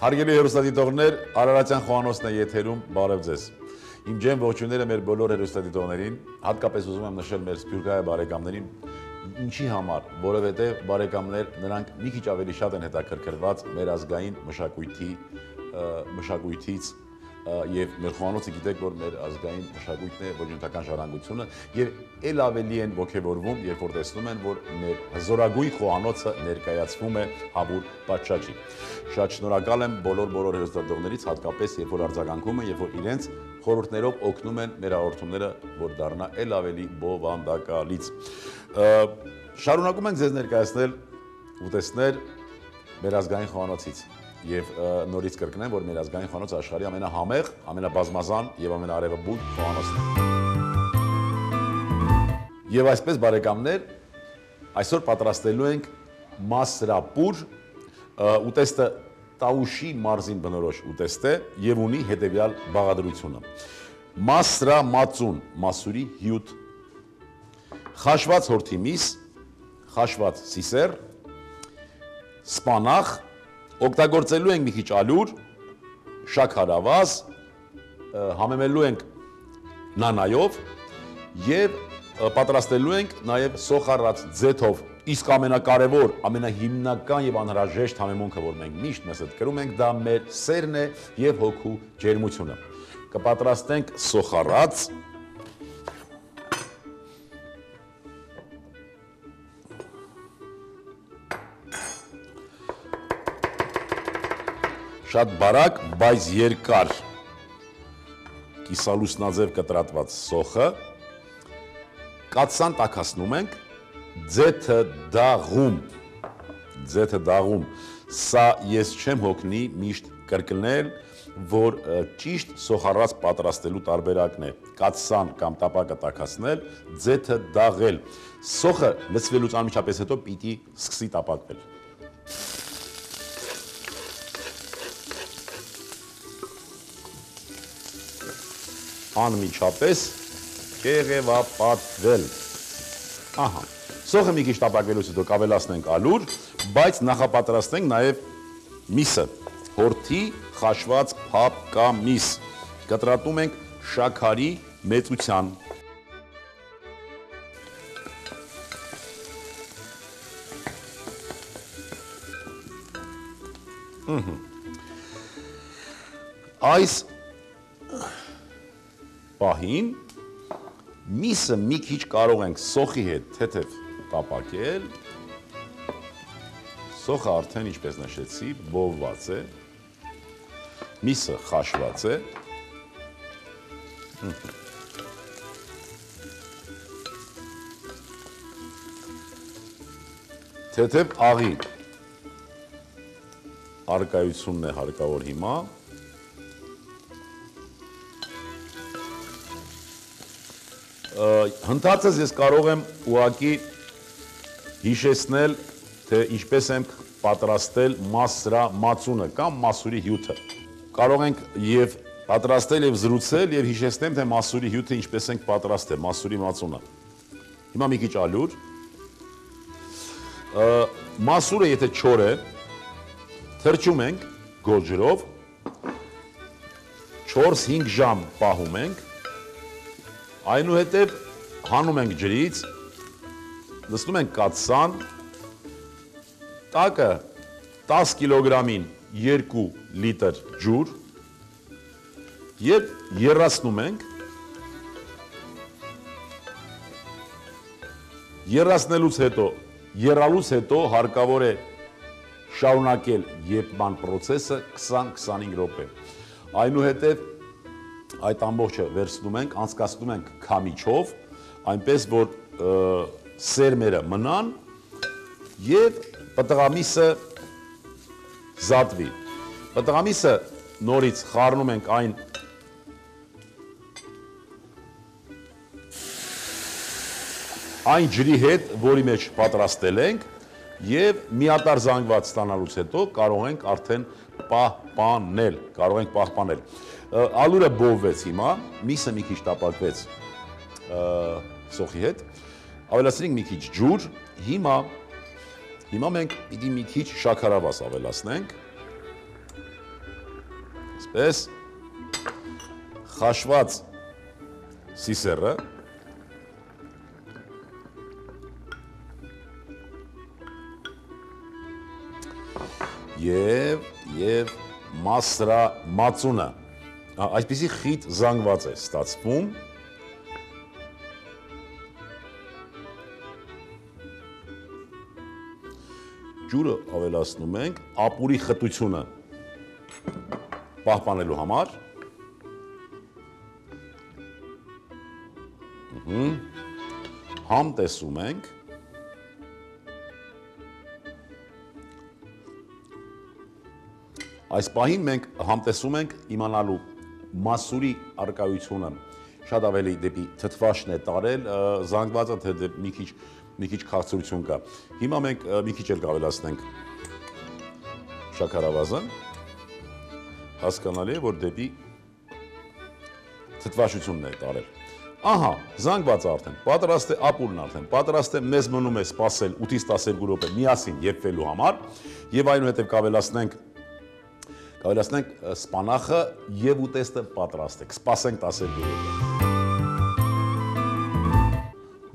Հարգելի հեռուստադիտողներ, Արարատյան Խոհանոցն է եթերում, բարև ձեզ։ Իմ ջերմ ողջույնները մեր բոլոր հեռուստադիտողներին, հատկապես ուզում եմ նշել մեր սփյուռքահայ բարեկամներին, ինչի համար, որովհետև բարեկամներ, նրանք մի քիչ ավելի շատ են հետաքրքրված մեր ազգային մշակույթից եւ մեր խոհանոցը գիտեք, որ մեր ազգային մշակույթն է, ոչնչական ժառանգությունը եւ ել ավելի են ողջևորվում, երբ որ տեսնում են, որ մեր հզորագույն խոհանոցը ներկայացվում է Հավուր պատշաճի։ Շատ շնորհակալ եմ բոլոր հեռուստադիտողներից, հատկապես երբ որ արձագանքում են, երբ որ իրենց խորհուրդներով օգնում են մեր հաղորդումները, որ դառնա ել ավելի բովանդակալից։ Շարունակում ենք ձեզ ներկայացնել ուտեստներ մեր ազգային խոհանոցից։ Եվ նորից կրկնեմ, որ մեր ազգային խոհանոցը աշխարհի ամենահամեղ, ամենաբազմազան եւ ամենաարևաբույն խոհանոցն է։ Եվ այսպես բարեկամներ, այսօր պատրաստելու ենք մասրապուր, ուտեստը Տաուշի մարզին բնորոշ ուտեստ է եւ ունի հետեւյալ բաղադրությունը։ Մասրամածուն, մասուրի հյութ, խաշված հորթի միս, խաշված սիսեր, սպանախ, օգտագործելու ենք մի քիչ ալյուր, շաքարավազ, համեմելու ենք նանայով եւ պատրաստելու ենք նաեւ սոխառած ձեթով, իսկ ամենակարևոր, ամենահիմնական եւ անհրաժեշտ համեմունքը, որ մենք միշտ մեզ հետ կրում ենք, դա մեր սերն է եւ հոգու ջերմությունը։ Կպատրաստենք սոխառած, շատ բարակ, բայց երկար կիսալուսնաձև կտրատված սոխը, կաթսան տաքացնում ենք, ձեթը դաղում, սա ես չեմ հոգնի միշտ կրկնել, որ ճիշտ սոխառած պատրաստելու տարբերակն է, կաթսան կամ տապակը տաքացնել, ձեթը դաղել, սոխը լցվելուց անմիջապես հետո պիտի սկսի տապակվել։ Անմիջապես կեղևապատվել։ Ահա, սոխը մի քիչ տապակվելուց հետո կավելացնենք ալյուր, բայց նախապատրաստենք նաև միսը, հորթի խաշված փափկամիս, կտրատում ենք շաքարի մեծության։ Այս պահին միսը մի քիչ կարող ենք սոխի հետ թեթև տապակել, սոխը արդեն ինչպես նշեցի բովված է, միսը խաշված է, թեթև աղի առկայությունն է հարկավոր հիմա, հնդածս ես կարող եմ ուղղակի հիշեցնել, թե ինչպես եմ պատրաստել մասրամածունը կամ մասուրի հյութը։ Կարող ենք եւ պատրաստել եւ զրուցել եւ հիշեցնեմ, թե մասուրի հյութը ինչպես ենք պատրաստել, մասուրի մածունը։ Հիմա մի քիչ ալյուր։ Մասուրը եթե չոր է, թրջում ենք գորջրով, 4-5 ժամ պահում ենք, այնուհետև հանում ենք ջրից, լցնում ենք կաթսան, տակը 10 կիլոգրամին 2 լիտր ջուր և եռացնում ենք, եռալուց հետո հարկավոր է շարունակել եփման պրոցեսը 20-25 րոպե, այնուհետև այդ ամբողջը վերցնում ենք, անցկացնում ենք քամիչով, այնպես որ սերմերը մնան եւ պտղամիսը զատվի։ Պտղամիսը նորից խառնում ենք այն ջրի հետ, որի մեջ պատրաստել ենք եւ միատար զանգված ստանալուց հետո կարող ենք արդեն պահպանել։ Ալուրը բովվեց հիմա, միսը մի քիչ տապակվեց սոխի հետ, ավելացրինք մի քիչ ջուր, հիմա մենք պիտի մի քիչ շաքարավազ ավելացնենք, Տես խաշված սիսերը եւ մասրամածունը այսպիսի խիտ զանգված է ստացվում ջուրը ավելացնում ենք ապուրի խտությունը պահպանելու համար համ տեսում ենք այս պահին մենք համտեսում ենք իմանալու մասուրի արկայությունը շատ ավելի դեպի թթվաշն է տարել զանգվածը թե մի քիչ քաղցրություն կա հիմա մենք մի քիչ էլ կավելացնենք շաքարավազը հասկանալի է որ դեպի թթվաշությունն է տարել ահա զանգվածը արդեն պատրաստ է ապուրն արդեն պատրաստ է մեզ մնում է սպասել 8-ից 12 րոպե միասին եփվելու համար եւ այնուհետեւ կավելացնենք սպանախը եւ ուտեստը պատրաստ է կսպասենք 12 րոպե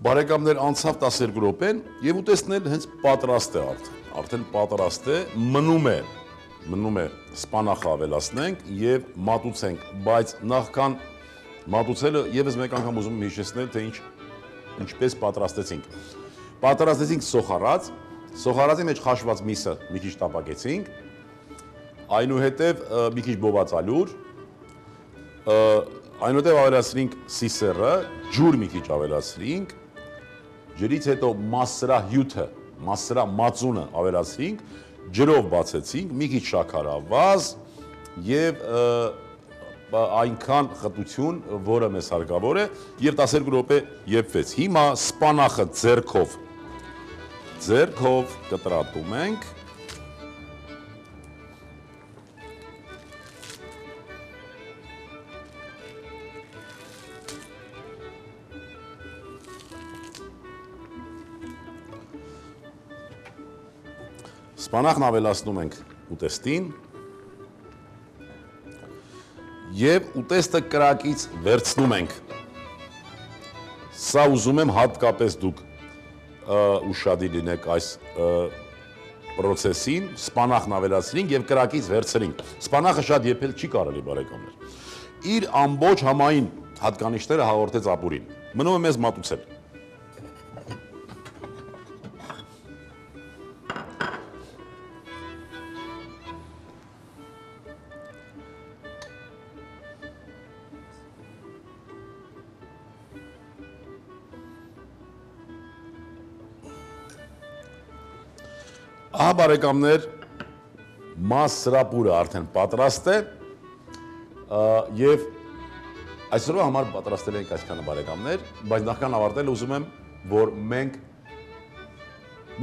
բարեկամներ անցավ 12 րոպեն եւ ուտեստն էլ հենց պատրաստ է արդեն պատրաստ է մնում է սպանախը ավելացնենք եւ մատուցենք բայց նախքան մատուցելը եւս մեկ անգամ ուզում եմ հիշեցնել թե ինչպես պատրաստեցինք սոխարածի մեջ խաշված միսը մի քիչ տապակեցինք այնուհետև մի քիչ բոված ալյուր, այնուհետև ավելացրինք սիսերը, ջուր մի քիչ ավելացրինք, ջրից հետո մասրահյութը, մասրամածունը ավելացրինք, ջրով բացեցինք, մի քիչ շաքարավազ եւ այնքան խտություն, որը մեզ հարկավոր է եւ 12 րոպե եփվեց։ Հիմա սպանախը ձեռքով կտրատում ենք Սպանախն ավելացնում ենք ուտեստին եւ ուտեստը կրակից վերցնում ենք։ Սա ուզում եմ հատկապես դուք ուշադիր լինեք այս պրոցեսին, սպանախն ավելացրինք եւ կրակից վերցրինք։ Սպանախը շատ եփել չի կարելի բարեկամներ։ Իր ամբողջ համային հատկանիշները հաղորդեց ապուրին։ Մնում է մեզ մատուցել։ Ահա բարեկամներ, մասրապուրը արդեն պատրաստ է եւ այսօրվա համար պատրաստել ենք այսքանը բարեկամներ, բայց նախքան ավարտել ուզում եմ, որ մենք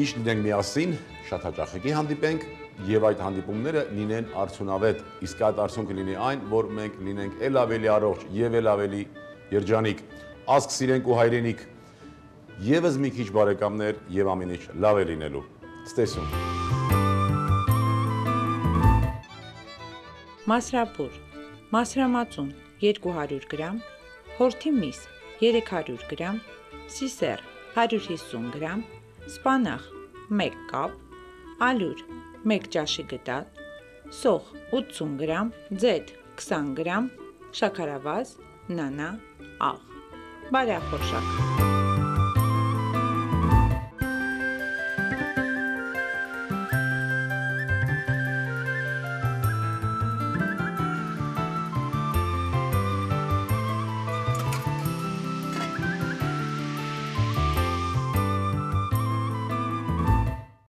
միշտ լինենք միասին, շատ հաճախ հանդիպենք եւ այդ հանդիպումները լինեն արդյունավետ, իսկ այդ արդյունքը լինի այն, որ մենք լինենք ել ավելի առողջ եւ ել ավելի երջանիկ, ազգ սիրենք ու հայրենիք, եւս մի քիչ բարեկամներ եւ ամեն ինչ լավ է լինելու։ Ստեսում։ Մասրապուր, մասրամածուն 200 գրամ, հորթի միս 300 գրամ, սիսեր 150 գրամ, սպանախ 1 կապ, ալյուր 1 ճաշի գդալ, սոխ 80 գրամ, ձեթ 20 գրամ, շաքարավազ, նանա, աղ, բարեխորշակ։